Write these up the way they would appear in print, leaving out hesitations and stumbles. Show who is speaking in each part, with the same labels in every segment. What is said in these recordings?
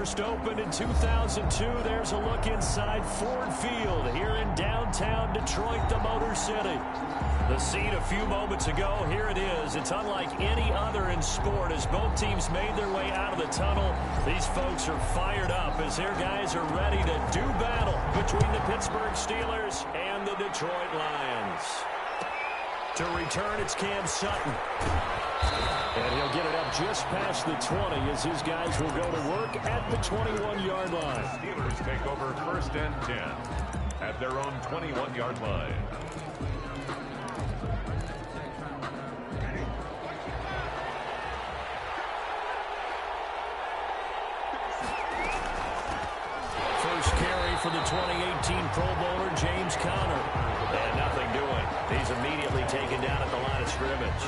Speaker 1: first opened in 2002. There's a look inside Ford Field here in downtown Detroit, the Motor City. The scene a few moments ago, here it is. It's unlike any other in sport as both teams made their way out of the tunnel. These folks are fired up as their guys are ready to do battle between the Pittsburgh Steelers and the Detroit Lions. To return, it's Cam Sutton. And he'll get it up just past the 20 as his guys will go to work at the 21-yard line.
Speaker 2: Steelers take over 1st and 10 at their own 21-yard line.
Speaker 1: First carry for the 2018 Pro Bowler, James Conner. And nothing doing. He's immediately taken down at the line of scrimmage.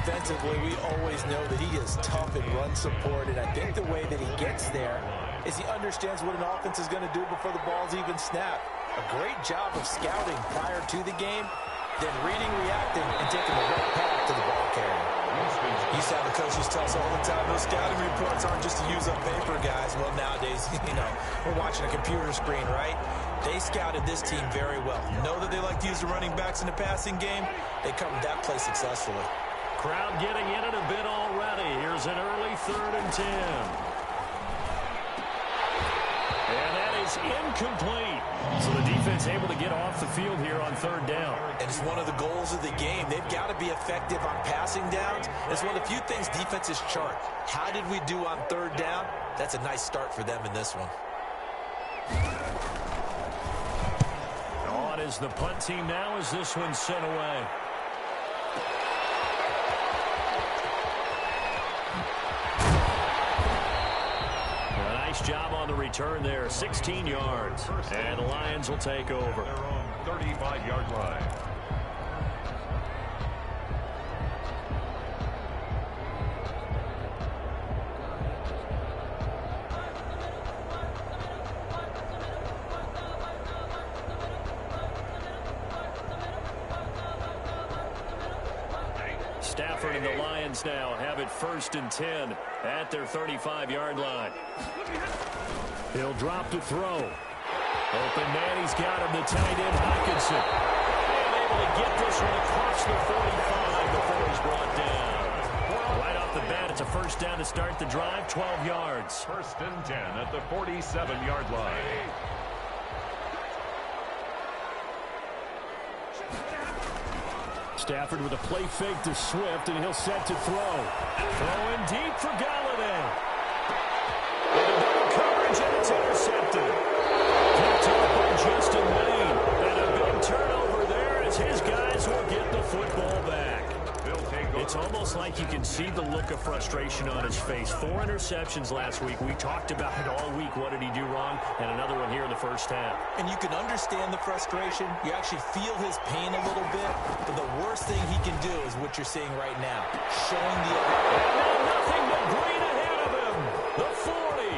Speaker 3: Defensively, we always know that he is tough in run support, and I think the way that he gets there is he understands what an offense is going to do before the ball's even snapped. A great job of scouting prior to the game, then reading, reacting, and taking the right path to the ball carrier. You saw the coaches tell us all the time, those scouting reports aren't just to use up paper, guys. Well, nowadays, we're watching a computer screen, right? They scouted this team very well. Know that they like to use the running backs in the passing game. They covered that play successfully.
Speaker 1: Crowd getting in it a bit already. Here's an early 3rd and 10. And that is incomplete. So the defense able to get off the field here on 3rd down.
Speaker 3: And it's one of the goals of the game. They've got to be effective on passing downs. It's one of the few things defenses chart. How did we do on 3rd down? That's a nice start for them in this one.
Speaker 1: On is the punt team now as this one's sent away. Nice job on the return there, 16 yards. And the Lions will take over.
Speaker 2: Their own 35-yard line.
Speaker 1: Stafford and the Lions now have it 1st and 10 at their 35-yard line. He'll drop to throw. Open man, he's got him, the tight end, Hockenson. And able to get this one across the 45 before he's brought down. Right off the bat, it's a 1st down to start the drive, 12 yards.
Speaker 2: 1st and 10 at the 47-yard line.
Speaker 1: Stafford with a play fake to Swift, and he'll set to throw. Throwing deep for Galladay. And a double coverage, and it's intercepted. Picked up by Justin Lane. And a big turnover there as his guys will get the football back. It's almost like you can see the look of frustration on his face. 4 interceptions last week. We talked about it all week. What did he do wrong? And another one here in the 1st half.
Speaker 3: And you can understand the frustration. You actually feel his pain a little bit. But the worst thing he can do is what you're seeing right now. Showing the other.
Speaker 1: And now nothing but green ahead of him. The 40.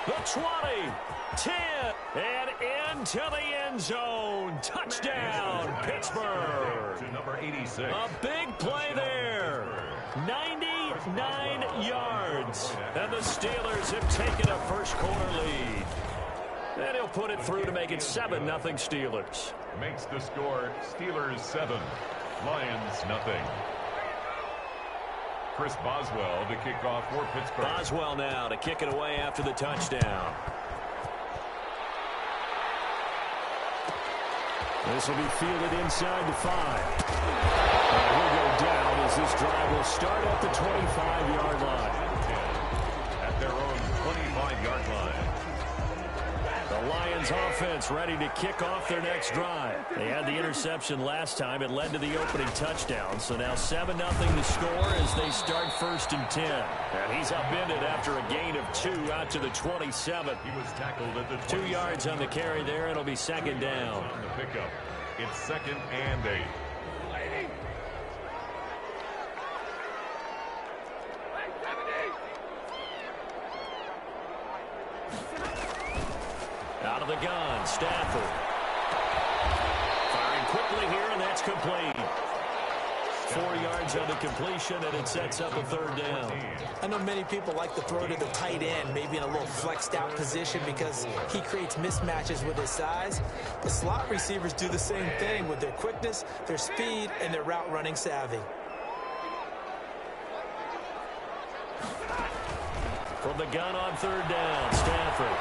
Speaker 1: The 20. 10. And into the end zone. Touchdown, Pittsburgh.
Speaker 2: To number 86.
Speaker 1: A big play there. 99 yards. And the Steelers have taken a 1st quarter lead. And he'll put it through to make it 7-0 Steelers.
Speaker 2: Makes the score Steelers 7, Lions nothing. Chris Boswell to kick off for Pittsburgh.
Speaker 1: Boswell now to kick it away after the touchdown. This will be fielded inside the 5. And he'll go down as this drive will start at the 25-yard line.
Speaker 2: At their own 25-yard line.
Speaker 1: The Lions offense ready to kick off their next drive. They had the interception last time. It led to the opening touchdown. So now 7-0 the score as they start 1st and 10. And he's upended after a gain of 2 out to the 27.
Speaker 2: He was tackled at the
Speaker 1: 2 yards on the carry there. It'll be 2nd down.
Speaker 2: On the pickup. It's 2nd and 8.
Speaker 1: Out of the gun, Stafford. Firing quickly here, and that's complete. 4 yards on the completion, and it sets up a third down.
Speaker 3: I know many people like to throw to the tight end, maybe in a little flexed out position because he creates mismatches with his size. The slot receivers do the same thing with their quickness, their speed, and their route running savvy.
Speaker 1: From the gun on third down, Stafford.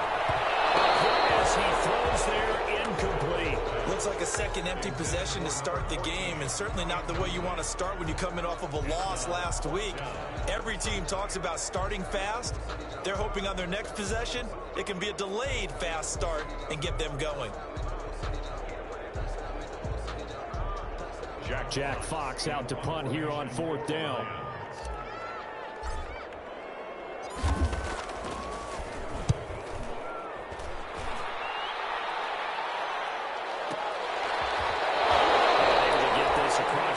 Speaker 1: As he throws there, incomplete.
Speaker 3: Looks like a second empty possession to start the game, and certainly not the way you want to start when you're coming off of a loss last week. Every team talks about starting fast. They're hoping on their next possession, it can be a delayed fast start and get them going.
Speaker 1: Jack Fox out to punt here on fourth down.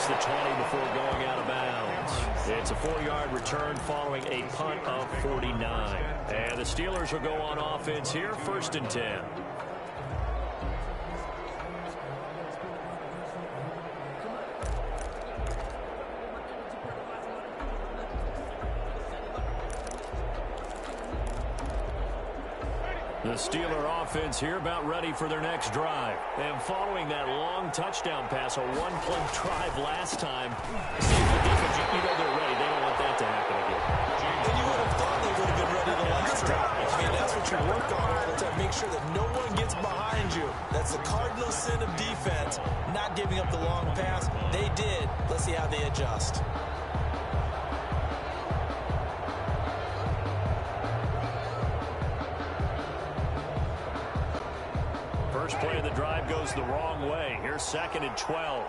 Speaker 1: The 20 before going out of bounds. It's a 4-yard return following a punt of 49. And the Steelers will go on offense here, 1st and 10. The Steeler offense here about ready for their next drive. And following that long touchdown pass, a one-play drive last time, you know they're ready. They don't want that to happen again.
Speaker 3: And you would have thought they would have been ready the last time. I mean, that's what you work on all the time. Make sure that no one gets behind you. That's the cardinal sin of defense, not giving up the long pass. They did. Let's see how they adjust.
Speaker 1: First play of the drive goes the wrong way. Here's 2nd and 12.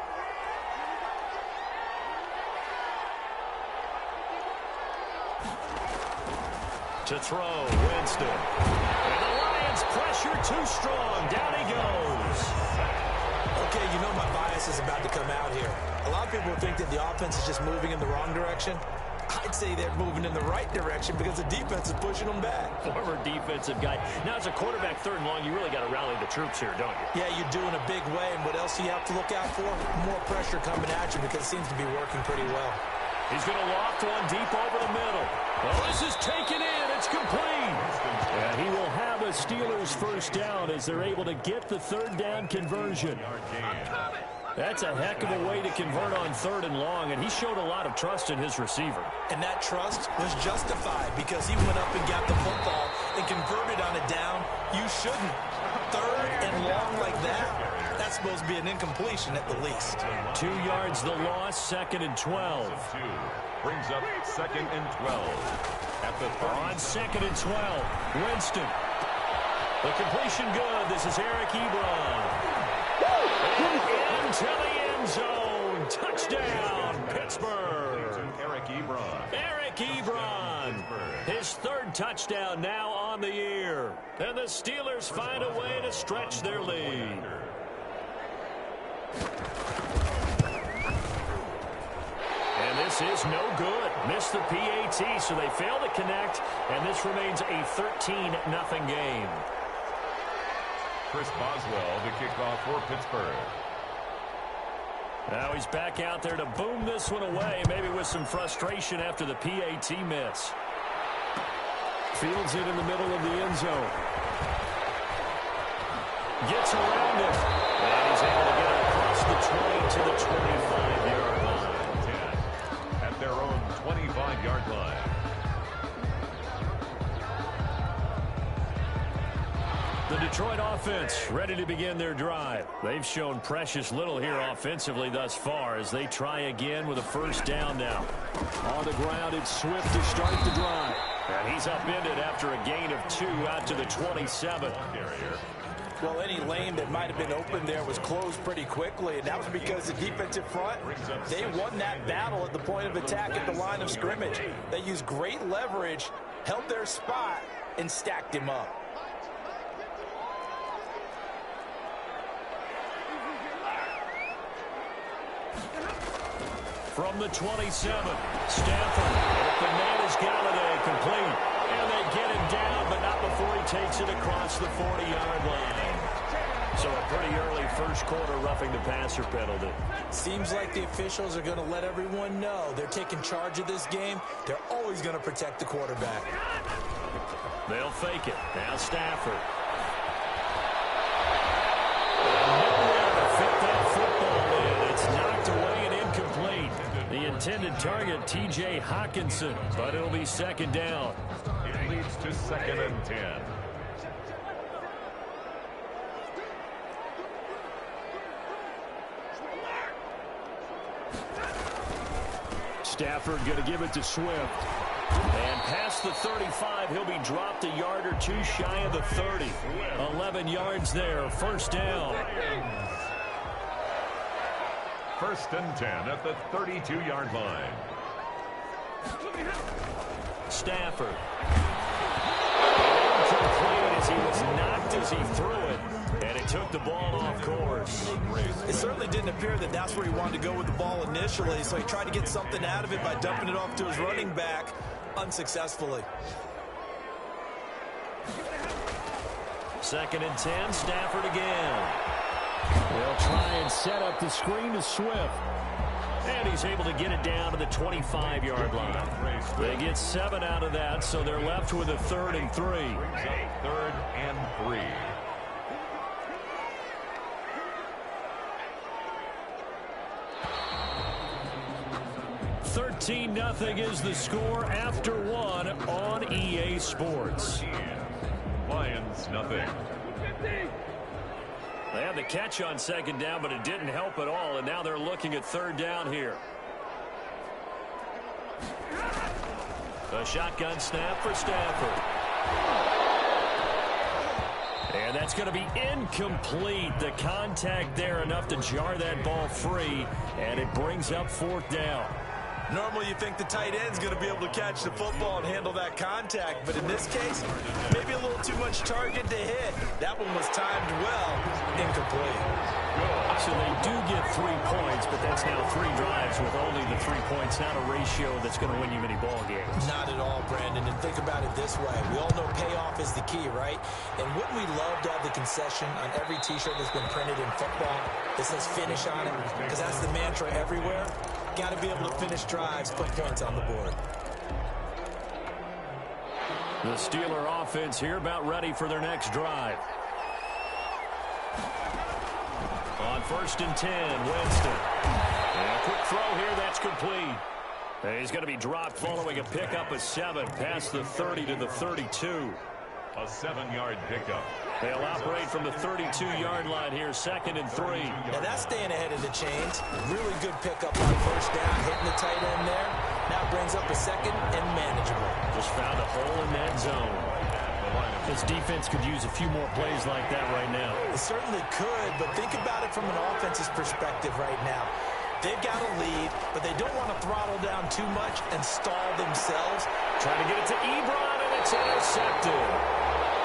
Speaker 1: To throw, Winston. And the Lions pressure too strong. Down he goes.
Speaker 3: Okay, you know my bias is about to come out here. A lot of people think that the offense is just moving in the wrong direction. I'd say they're moving in the right direction because the defense is pushing them back.
Speaker 1: Former defensive guy. Now, as a quarterback, 3rd and long, you really got to rally the troops here, don't you?
Speaker 3: Yeah, you do in a big way. And what else do you have to look out for? More pressure coming at you because it seems to be working pretty well.
Speaker 1: He's going to loft one deep over the middle. Well, this is taken in. It's complete. And he will have a Steelers first down as they're able to get the 3rd down conversion. That's a heck of a way to convert on 3rd and long, and he showed a lot of trust in his receiver.
Speaker 3: And that trust was justified because he went up and got the football and converted on a down. You shouldn't. 3rd and long like that, that's supposed to be an incompletion at the least.
Speaker 1: 2 yards the loss, 2nd and 12.
Speaker 2: Brings up 2nd and 12. At the 30.
Speaker 1: On 2nd and 12, Winston. The completion good. This is Eric Ebron. Into the end zone. Touchdown, Pittsburgh.
Speaker 2: Eric Ebron.
Speaker 1: Eric Ebron. His 3rd touchdown now on the year. And the Steelers find a way to stretch their lead. And this is no good. Missed the PAT, so they fail to connect. And this remains a 13-0 game.
Speaker 2: Chris Boswell, the kickoff for Pittsburgh.
Speaker 1: Now he's back out there to boom this one away, maybe with some frustration after the PAT miss. Fields it in the middle of the end zone. Gets around it. And he's able to get it across the 20 to the 25-yard line.
Speaker 2: 10 at their own 25-yard line.
Speaker 1: The Detroit offense ready to begin their drive. They've shown precious little here offensively thus far as they try again with a 1st down now. On the ground, it's Swift to start the drive. And he's upended after a gain of 2 out to the 27.
Speaker 3: Well, any lane that might have been open there was closed pretty quickly, and that was because the defensive front, they won that battle at the point of attack at the line of scrimmage. They used great leverage, held their spot, and stacked him up.
Speaker 1: From the 27, Stafford. Open man is Galladay, complete. And they get him down, but not before he takes it across the 40-yard line. So a pretty early first quarter roughing the passer penalty.
Speaker 3: Seems like the officials are going to let everyone know they're taking charge of this game. They're always going to protect the quarterback.
Speaker 1: They'll fake it. Now Stafford. Fit that football in. It's knocked away and incomplete. The intended target, T.J. Hawkinson, but it'll be second down.
Speaker 2: It leads to 2nd and 10.
Speaker 1: Stafford going to give it to Swift. And past the 35, he'll be dropped a yard or two shy of the 30. 11 yards there, first down.
Speaker 2: 1st and 10 at the 32-yard line.
Speaker 1: Stafford. Incomplete as he was knocked as he threw it. And it took the ball off course.
Speaker 3: It certainly didn't appear that that's where he wanted to go with the ball initially, so he tried to get something out of it by dumping it off to his running back unsuccessfully.
Speaker 1: 2nd and 10, Stafford again. They'll try and set up the screen to Swift. And he's able to get it down to the 25-yard line. They get 7 out of that, so they're left with a 3rd and 3.
Speaker 2: 3rd and 3.
Speaker 1: Nothing is the score after 1 on EA Sports.
Speaker 2: Lions, nothing.
Speaker 1: They had the catch on 2nd down, but it didn't help at all, and now they're looking at 3rd down here. A shotgun snap for Stafford. And that's going to be incomplete. The contact there enough to jar that ball free, and it brings up 4th down.
Speaker 3: Normally you think the tight end's going to be able to catch the football and handle that contact, but in this case, maybe a little too much target to hit. That one was timed well, incomplete.
Speaker 1: So they do get 3 points, but that's now 3 drives with only the 3 points, not a ratio that's going to win you many ball games.
Speaker 3: Not at all, Brandon, and think about it this way. We all know payoff is the key, right? And wouldn't we love to have the concession on every T-shirt that's been printed in football that says finish on it? Because that's the mantra everywhere. Got to be able to finish drives, put points on the board.
Speaker 1: The Steeler offense here about ready for their next drive. On 1st and 10, Winston. And a quick throw here, that's complete. And he's going to be dropped following a pickup of 7 past the 30 to the 32.
Speaker 2: A 7-yard pickup.
Speaker 1: They'll operate from the 32-yard line here, 2nd and 3.
Speaker 3: Now that's staying ahead of the chains. Really good pickup on 1st down, hitting the tight end there. Now brings up a 2nd and manageable.
Speaker 1: Just found a hole in that zone. This defense could use a few more plays like that right now.
Speaker 3: It certainly could, but think about it from an offense's perspective right now. They've got a lead, but they don't want to throttle down too much and stall themselves.
Speaker 1: Trying to get it to Ebron, and it's intercepted.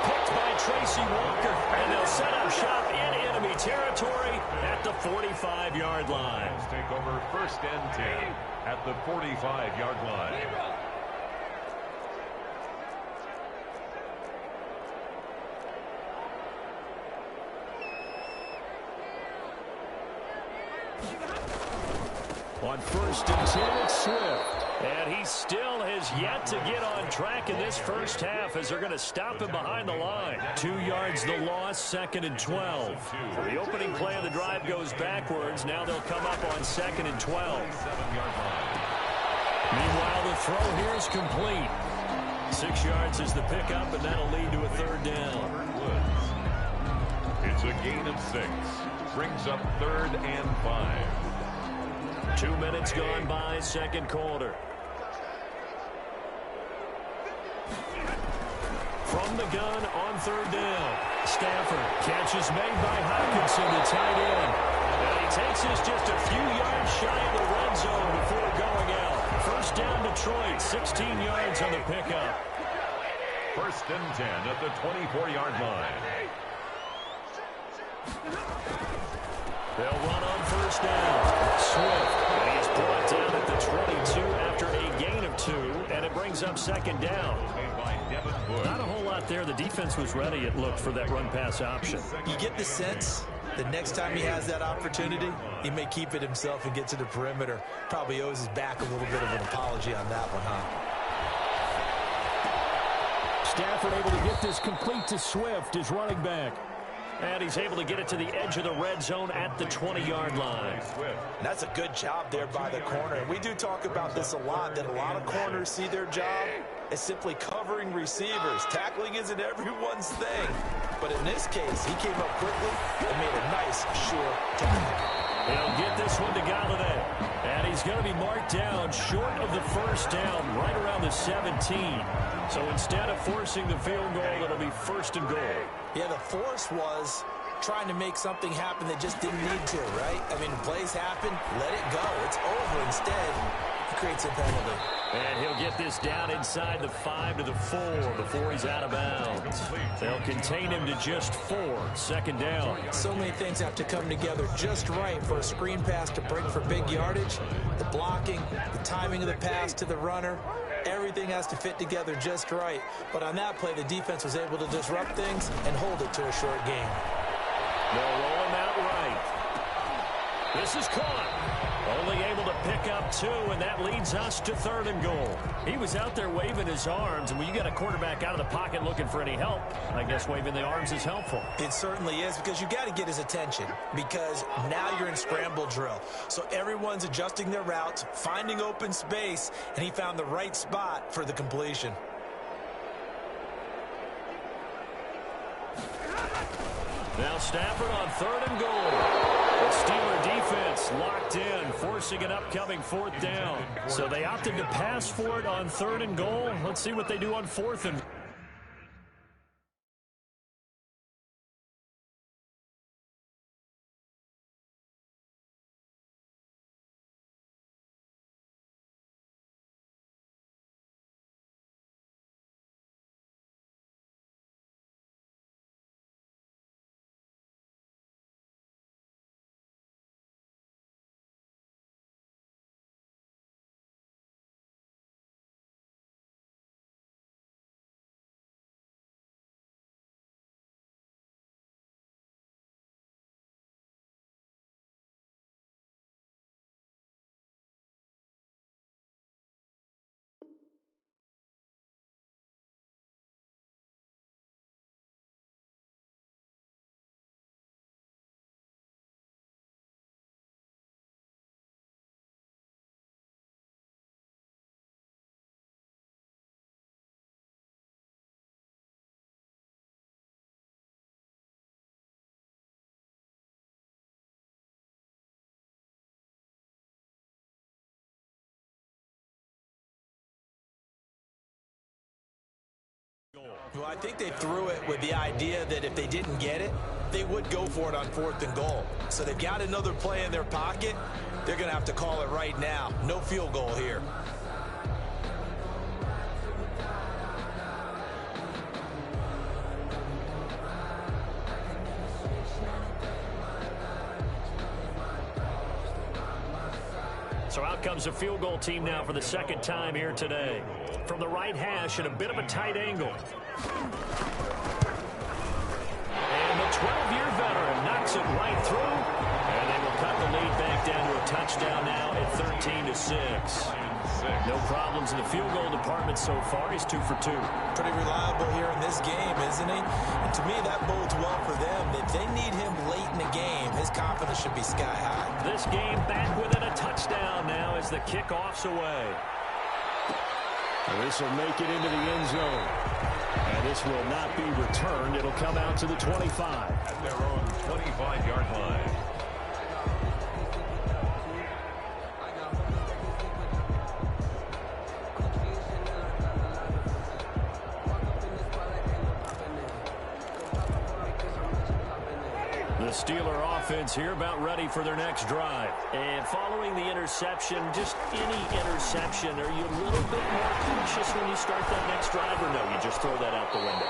Speaker 1: Picked by Tracy Walker, and they'll set up shop in enemy territory at the 45-yard line.
Speaker 2: Take over 1st and 10 at the 45-yard line.
Speaker 1: On 1st and 10, it's Swift. And he still has yet to get on track in this first half as they're going to stop him behind the line. 2 yards the loss, 2nd and 12. The opening play of the drive goes backwards. Now they'll come up on 2nd and 12. Meanwhile, the throw here is complete. 6 yards is the pickup, and that'll lead to a 3rd down.
Speaker 2: It's a gain of 6. Brings up 3rd and 5.
Speaker 1: 2 minutes gone by, 2nd quarter. From the gun on 3rd down. Stafford, catch is made by Hawkinson, the tight end. And he takes this just a few yards shy of the red zone before going out. 1st down Detroit, 16 yards on the pickup.
Speaker 2: 1st and 10 at the 24-yard line.
Speaker 1: They'll run on 1st down. Swift, and he's brought down at the 22 after a gain of 2, and it brings up 2nd down. Not a whole lot there. The defense was ready, it looked, for that run-pass option.
Speaker 3: You get the sense the next time he has that opportunity, he may keep it himself and get to the perimeter. Probably owes his back a little bit of an apology on that one, huh?
Speaker 1: Stafford able to get this complete to Swift, his running back. And he's able to get it to the edge of the red zone at the 20-yard line.
Speaker 3: That's a good job there by the corner. And we do talk about this a lot, that a lot of corners see their job as simply covering receivers. Tackling isn't everyone's thing. But in this case, he came up quickly and made a nice, sure tackle.
Speaker 1: He'll get this one to Galladay. And he's going to be marked down short of the first down, right around the 17. So instead of forcing the field goal, it'll be 1st and goal.
Speaker 3: Yeah, the force was trying to make something happen that just didn't need to, right? I mean, plays happen, let it go. It's over. Instead, he creates a penalty.
Speaker 1: And he'll get this down inside the 5 to the 4 before he's out of bounds. They'll contain him to just 4, 2nd down.
Speaker 3: So many things have to come together just right for a screen pass to break for big yardage. The blocking, the timing of the pass to the runner, everything has to fit together just right. But on that play, the defense was able to disrupt things and hold it to a short game.
Speaker 1: They'll roll him out right. This is caught. Only able to pick up 2, and that leads us to 3rd and goal. He was out there waving his arms, and when you got a quarterback out of the pocket looking for any help, I guess waving the arms is helpful.
Speaker 3: It certainly is, because you got to get his attention, because now you're in scramble drill. So everyone's adjusting their routes, finding open space, and he found the right spot for the completion.
Speaker 1: Now Stafford on 3rd and goal. The Steeler defense locked in, forcing an upcoming 4th down. So they opted to pass for it on 3rd and goal. Let's see what they do on 4th and
Speaker 3: Well, I think they threw it with the idea that if they didn't get it, they would go for it on 4th and goal. So they've got another play in their pocket. They're going to have to call it right now. No field goal here.
Speaker 1: So out comes the field goal team now for the 2nd time here today. From the right hash at a bit of a tight angle. And the 12-year veteran knocks it right through. And they will cut the lead back down to a touchdown now at 13-6. No problems in the field goal department so far. He's 2 for 2.
Speaker 3: Pretty reliable here in this game, isn't he? And to me, that bodes well for them. If they need him late in the game, his confidence should be sky high.
Speaker 1: This game back within a touchdown now as the kickoff's away. And this will make it into the end zone. And this will not be returned. It'll come out to the 25.
Speaker 2: At their own 25-yard line.
Speaker 1: The Steeler offense here about ready for their next drive. And following the interception, just any interception, are you a little bit more cautious when you start that next drive, or no, you just throw that out the window?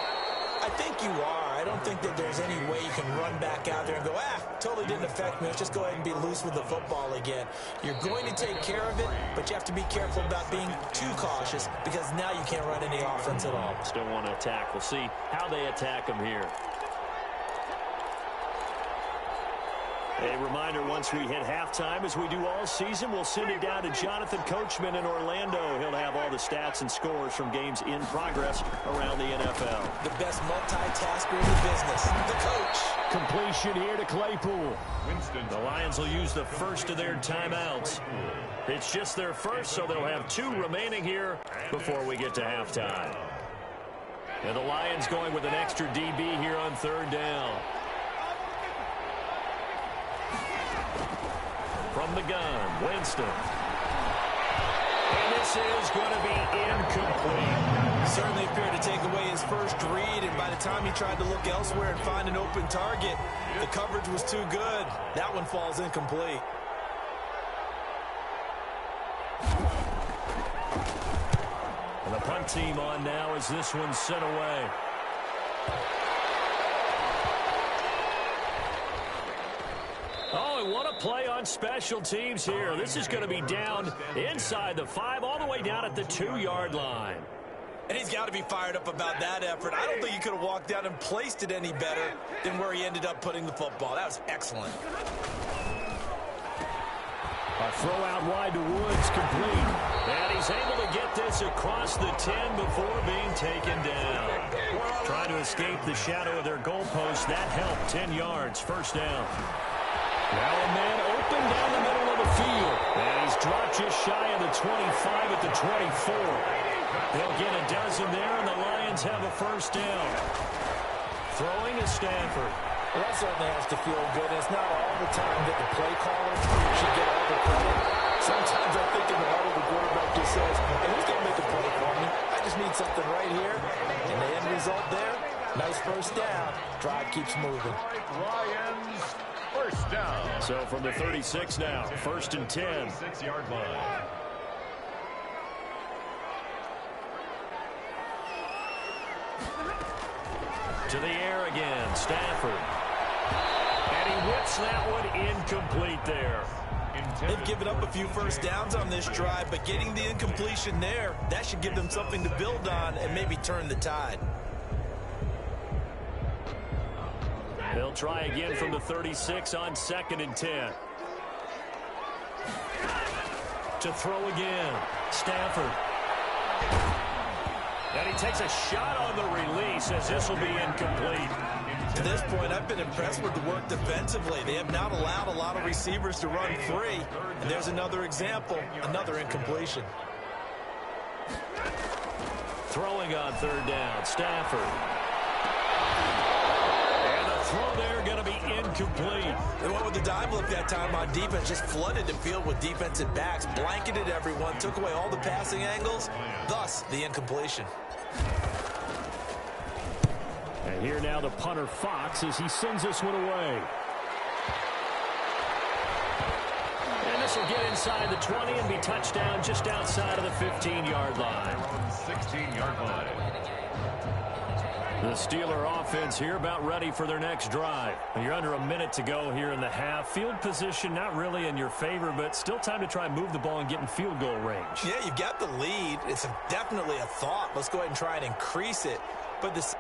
Speaker 3: I think you are. I don't think that there's any way you can run back out there and go, totally didn't affect me. Let's just go ahead and be loose with the football again. You're going to take care of it, but you have to be careful about being too cautious because now you can't run any offense at all.
Speaker 1: Still want to attack. We'll see how they attack them here. A reminder, once we hit halftime, as we do all season, we'll send it down to Jonathan Coachman in Orlando. He'll have all the stats and scores from games in progress around the NFL.
Speaker 3: The best multitasker in the business, the coach.
Speaker 1: Completion here to Claypool. The Lions will use the first of their timeouts. It's just their first, so they'll have 2 remaining here before we get to halftime. And the Lions going with an extra DB here on 3rd down. From the gun, Winston. And this is going to be incomplete.
Speaker 3: Certainly appeared to take away his first read, and by the time he tried to look elsewhere and find an open target, the coverage was too good. That one falls incomplete.
Speaker 1: And the punt team on now as this one's sent away. Oh, and what a play on special teams here. This is going to be down inside the 5, all the way down at the 2-yard line.
Speaker 3: And he's got to be fired up about that effort. I don't think he could have walked down and placed it any better than where he ended up putting the football. That was excellent.
Speaker 1: A throw out wide to Woods, complete. And he's able to get this across the 10 before being taken down. Trying to escape the shadow of their goalpost. That helped. 10 yards, first down. Now a man open down the middle of the field. And he's dropped just shy of the 25 at the 24. They'll get a dozen there, and the Lions have a first down. Throwing is Stanford.
Speaker 3: Well, that certainly has to feel good. It's not all the time that the play caller should get all the credit. Sometimes I think in the heart of the quarterback just says, hey, who's going to make a play for me? I just need something right here. And the end result there, nice first down. Drive keeps moving.
Speaker 2: Lions, first down.
Speaker 1: So from the 36 now, 1st and 10.
Speaker 2: 6-yard line.
Speaker 1: To the air again, Stafford. And he whips that one incomplete there.
Speaker 3: They've given up a few first downs on this drive, but getting the incompletion there, that should give them something to build on and maybe turn the tide.
Speaker 1: They'll try again from the 36 on 2nd and 10. To throw again, Stafford. And he takes a shot on the release as this will be incomplete.
Speaker 3: To this point, I've been impressed with the work defensively. They have not allowed a lot of receivers to run free. And there's another example, another incompletion.
Speaker 1: Throwing on 3rd down, Stafford. And the throw there going to be incomplete.
Speaker 3: They went with the dime look that time on defense, just flooded the field with defensive backs, blanketed everyone, took away all the passing angles, thus the incompletion.
Speaker 1: And here now the punter Fox as he sends this one away. And this will get inside the 20 and be touchdown just outside of the 15-yard line.
Speaker 2: 16-yard line.
Speaker 1: The Steeler offense here about ready for their next drive. You're under a minute to go here in the half. Field position not really in your favor, but still time to try and move the ball and get in field goal range.
Speaker 3: Yeah, you've got the lead. It's definitely a thought. Let's go ahead and try and increase it. But the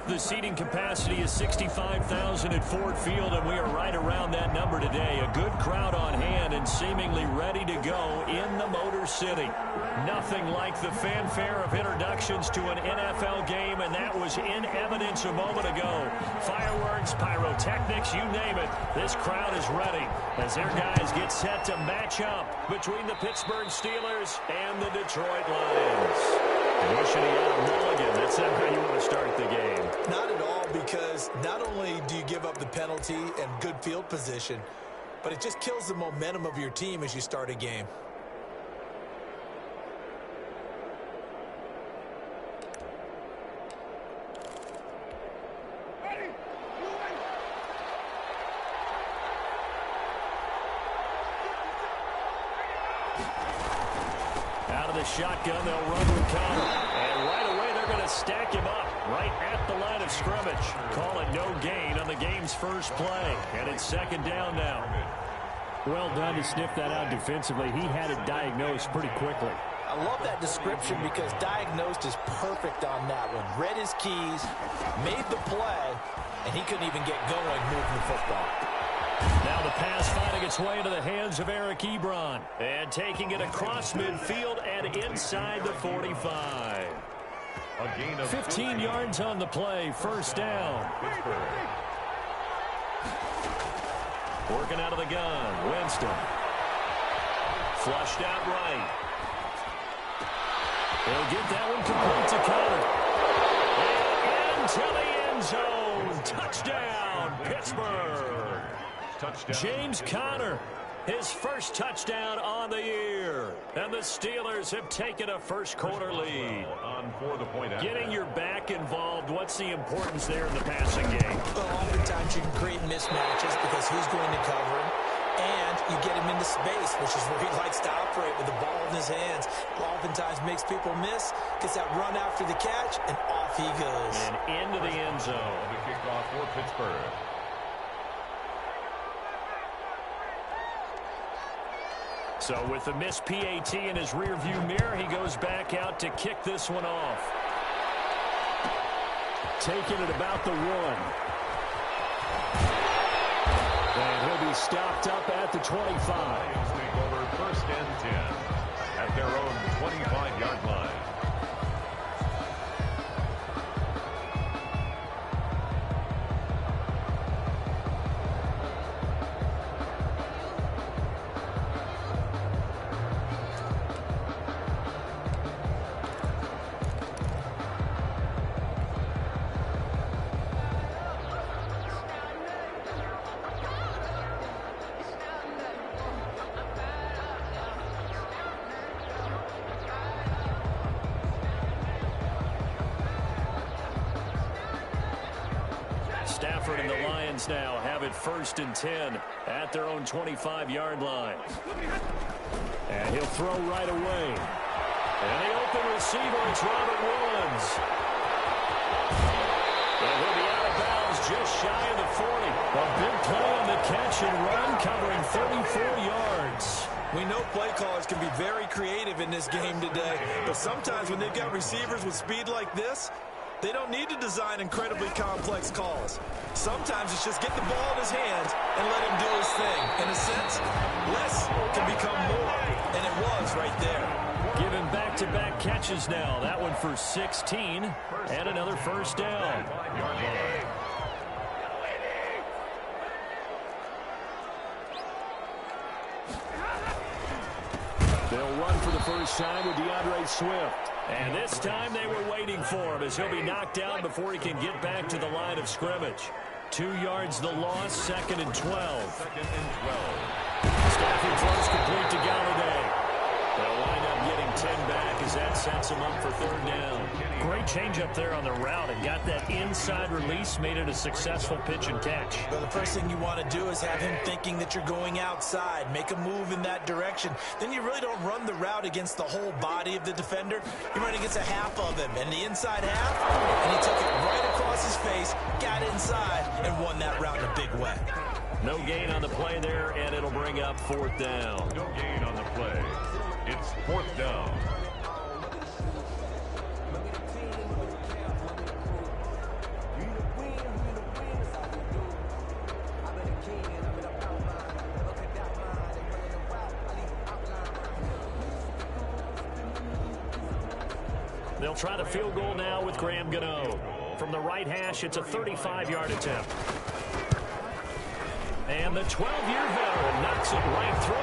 Speaker 1: The seating capacity is 65,000 at Ford Field, and we are right around that number today. A good crowd on hand and seemingly ready to go in the Motor City. Nothing like the fanfare of introductions to an NFL game, and that was in evidence a moment ago. Fireworks, pyrotechnics, you name it. This crowd is ready as their guys get set to match up between the Pittsburgh Steelers and the Detroit Lions. Wishing he had a mulligan. That's not how you want to start the game.
Speaker 3: Not at all, because not only do you give up the penalty and good field position, but it just kills the momentum of your team as you start a game.
Speaker 1: Out of the shotgun, they'll run with Kanal. And right away, they're going to stack him up right at the line of scrimmage. Call it no gain on the game's first play. And it's second down now. Well done to sniff that out defensively. He had it diagnosed pretty quickly.
Speaker 3: I love that description because diagnosed is perfect on that one. Read his keys, made the play, and he couldn't even get going moving the football.
Speaker 1: Now the pass finding its way into the hands of Eric Ebron. And taking it across midfield and inside the 45.
Speaker 2: A gain of
Speaker 1: 15 yards on the play, first down. Working out of the gun, Winston. Flushed out right. He'll get that one complete to Conner. And into the end zone. Touchdown, Pittsburgh.
Speaker 2: touchdown.
Speaker 1: James Conner, his first touchdown on the year. And the Steelers have taken a first-quarter lead.
Speaker 2: On for the point after.
Speaker 1: Getting your back involved, what's the importance there in the passing game?
Speaker 3: Well, oftentimes you can create mismatches because who's going to cover him, and you get him into space, which is where he likes to operate with the ball in his hands. Oftentimes makes people miss, gets that run after the catch, and off he goes.
Speaker 1: And into the end zone.
Speaker 2: The kickoff for Pittsburgh.
Speaker 1: So with the missed PAT in his rearview mirror, he goes back out to kick this one off. Taking it about the 1. And he'll be stopped up at the 25.
Speaker 2: Lions take over first and 10 at their own 25-yard line.
Speaker 1: Stafford and the Lions now have it first and 10 at their own 25-yard line. And he'll throw right away. And the open receiver, it's Robert Woods. And he'll be out of bounds just shy of the 40. A big play on the catch and run, covering 34 yards.
Speaker 3: We know play callers can be very creative in this game today, but sometimes when they've got receivers with speed like this, they don't need to design incredibly complex calls. Sometimes it's just get the ball in his hands and let him do his thing. In a sense, less can become more, and it was right there.
Speaker 1: Given back-to-back catches now. That one for 16 and another first down. They'll run for the first time with DeAndre Swift. And this time they were waiting for him as he'll be knocked down before he can get back to the line of scrimmage. 2 yards the loss, second and 12. Stafford throws complete to Galladay. They'll wind up getting 10 back as that sets him up for third down. Great change up there on the route and got that inside release, made it a successful pitch and catch.
Speaker 3: Well, the first thing you want to do is have him thinking that you're going outside, make a move in that direction. Then you really don't run the route against the whole body of the defender. You run against a half of him, and the inside half, and he took it right across his face, got inside, and won that route in a big way.
Speaker 1: No gain on the play there, and it'll bring up fourth down.
Speaker 2: No gain on the play. It's fourth down.
Speaker 1: They'll try the field goal now with Graham Gano. From the right hash, it's a 35-yard attempt. And the 12-year veteran knocks it right through.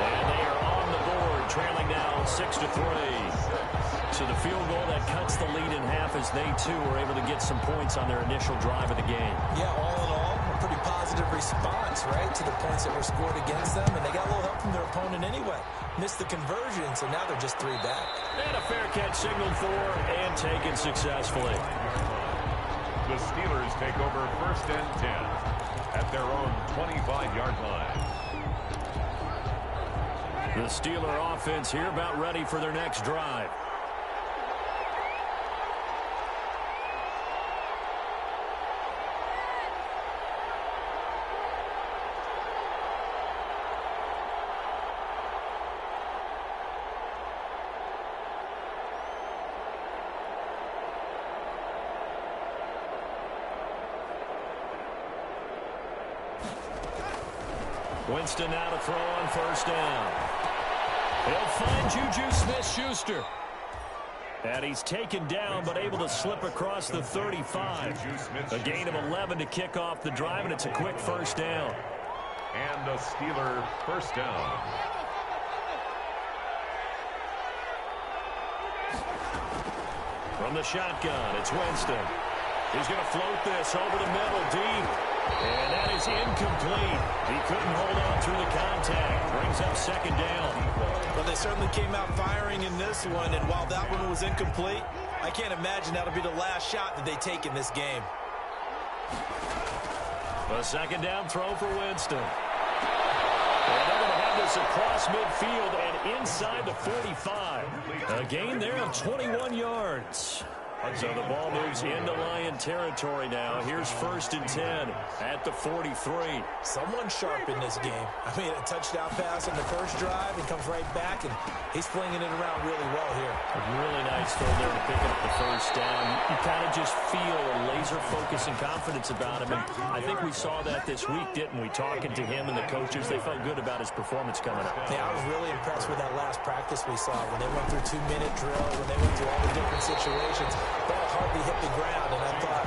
Speaker 1: And they are on the board, trailing now 6-3. So the field goal that cuts the lead in half as they, too, were able to get some points on their initial drive of the game.
Speaker 3: Yeah, all in all, a pretty positive response, right, to the points that were scored against them. And they got a little help from their opponent anyway. Missed the conversion, so now they're just 3 back.
Speaker 1: And a fair catch signaled for and taken successfully.
Speaker 2: The Steelers take over 1st and 10 at their own 25-yard line.
Speaker 1: The Steeler offense here about ready for their next drive. Winston now to throw on 1st down. He'll find Juju Smith-Schuster. And he's taken down but able to slip across the 35. A gain of 11 to kick off the drive, and it's a quick 1st down.
Speaker 2: And a Steeler 1st down.
Speaker 1: From the shotgun, it's Winston. He's going to float this over the middle deep. And that is incomplete. He couldn't hold on through the contact. Brings up 2nd down.
Speaker 3: Well, they certainly came out firing in this one, and while that one was incomplete, I can't imagine that'll be the last shot that they take in this game.
Speaker 1: A 2nd down throw for Winston. And they're going to have this across midfield and inside the 45. A gain there of 21 yards. So the ball moves into Lion territory now. Here's 1st and 10 at the 43.
Speaker 3: Someone sharp in this game. I mean, a touchdown pass on the first drive and comes right back, and he's flinging it around really well here.
Speaker 1: A really nice throw there to pick up the 1st down. You kind of just feel a laser focus and confidence about him, and I think we saw that this week, didn't we? Talking to him and the coaches, they felt good about his performance coming up.
Speaker 3: Yeah, I was really impressed with that last practice we saw when they went through 2-minute drill, when they went through all the different situations. Ball hardly hit the ground, and I thought,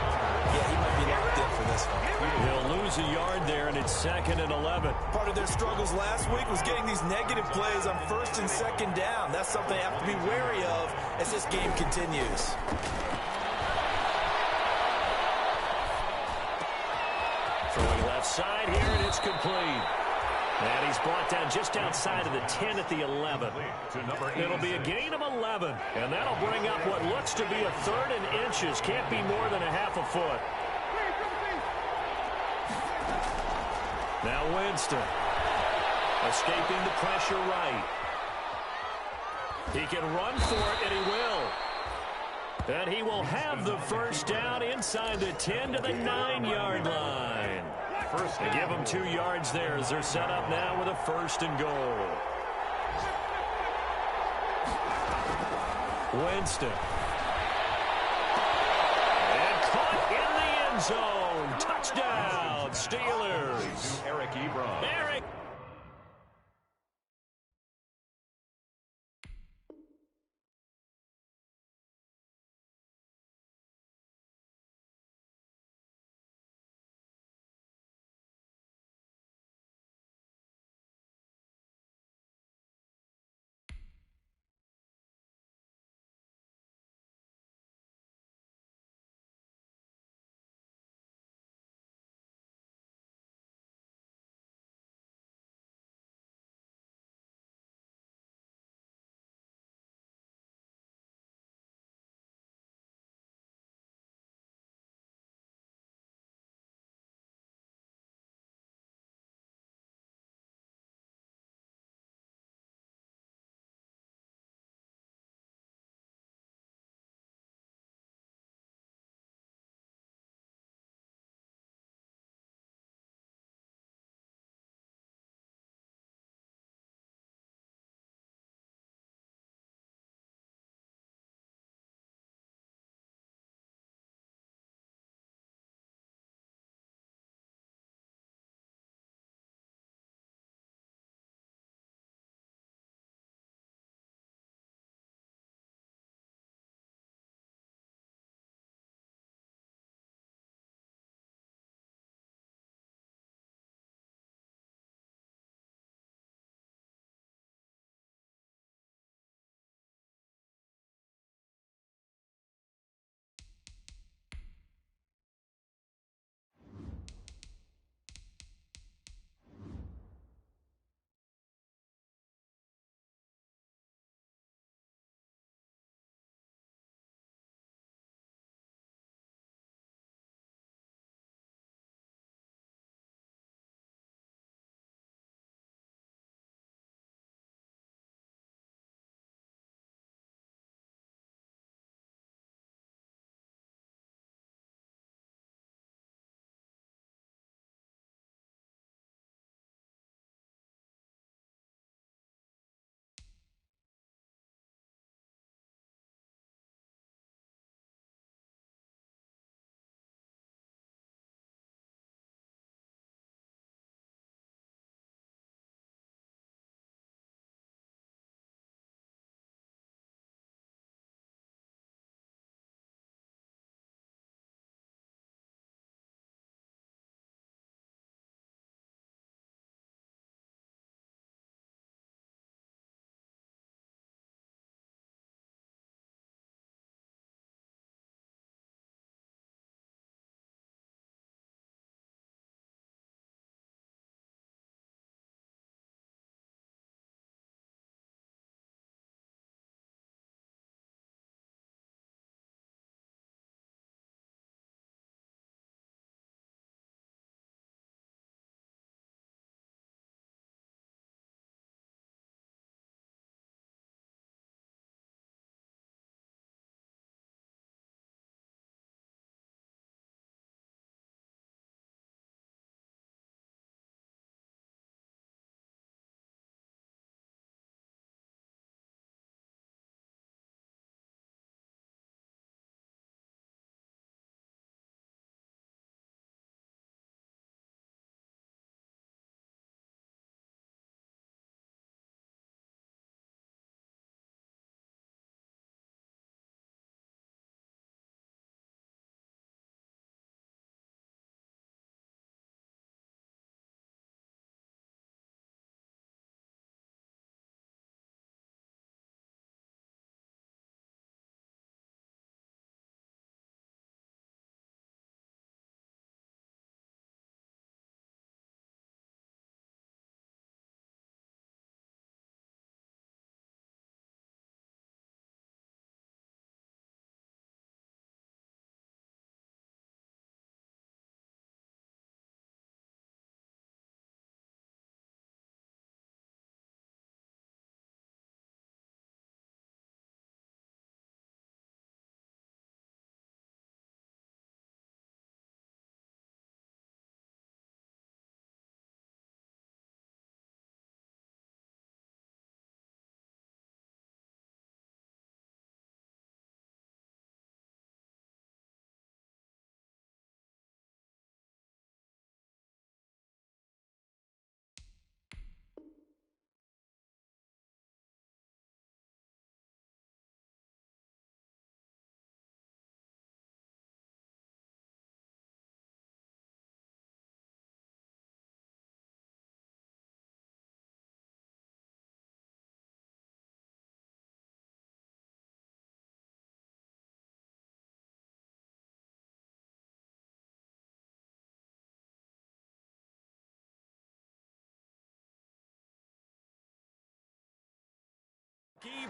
Speaker 3: yeah, he might be locked in for this one.
Speaker 1: He'll lose a yard there, and it's 2nd and 11.
Speaker 3: Part of their struggles last week was getting these negative plays on 1st and 2nd down. That's something they have to be wary of as this game continues.
Speaker 1: Throwing left side here, and it's complete. And he's brought down just outside of the 10 at the 11. It'll be a gain of 11, and that'll bring up what looks to be a 3rd and inches. Can't be more than a half a foot. Now Winston, escaping the pressure right. He can run for it, and he will. And he will have the 1st down inside the 10 to the 9-yard line. They give them 2 yards there as they're set up now with a 1st and goal. Winston. And caught in the end zone. Touchdown, Steelers.
Speaker 2: Eric Ebron.
Speaker 1: Eric.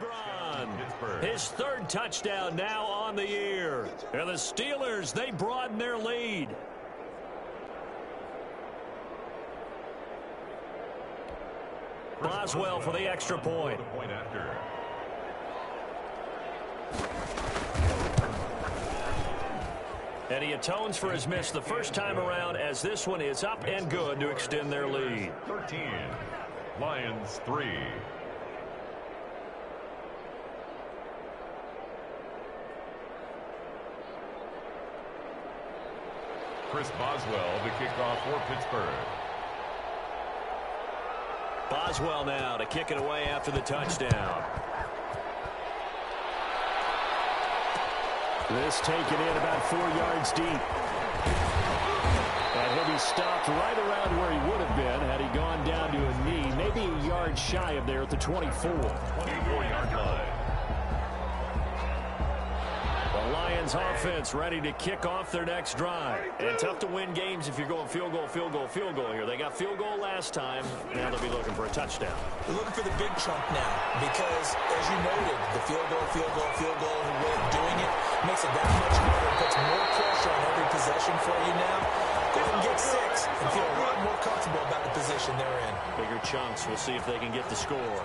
Speaker 1: Ebron, his third touchdown now on the year. And the Steelers, they broaden their lead. Boswell for the extra point. And he atones for his miss the first time around, as this one is up and good to extend their lead.
Speaker 2: 13, Lions 3. Chris Boswell, the kickoff for Pittsburgh.
Speaker 1: Boswell now to kick it away after the touchdown. This taken in about 4 yards deep. And he'll be stopped right around where he would have been had he gone down to a knee, maybe a yard shy of there at the 24.
Speaker 2: 24-yard line.
Speaker 1: The Lions offense ready to kick off their next drive. And tough to win games if you're going field goal, field goal, field goal here. They got field goal last time. Now they'll be looking for a touchdown.
Speaker 3: They're looking for the big chunk now because, as you noted, the field goal, the way of doing it makes it that much harder. It puts more pressure on every possession for you now. Go and get 6 and feel a lot more comfortable about the position they're in.
Speaker 1: Bigger chunks. We'll see if they can get the score.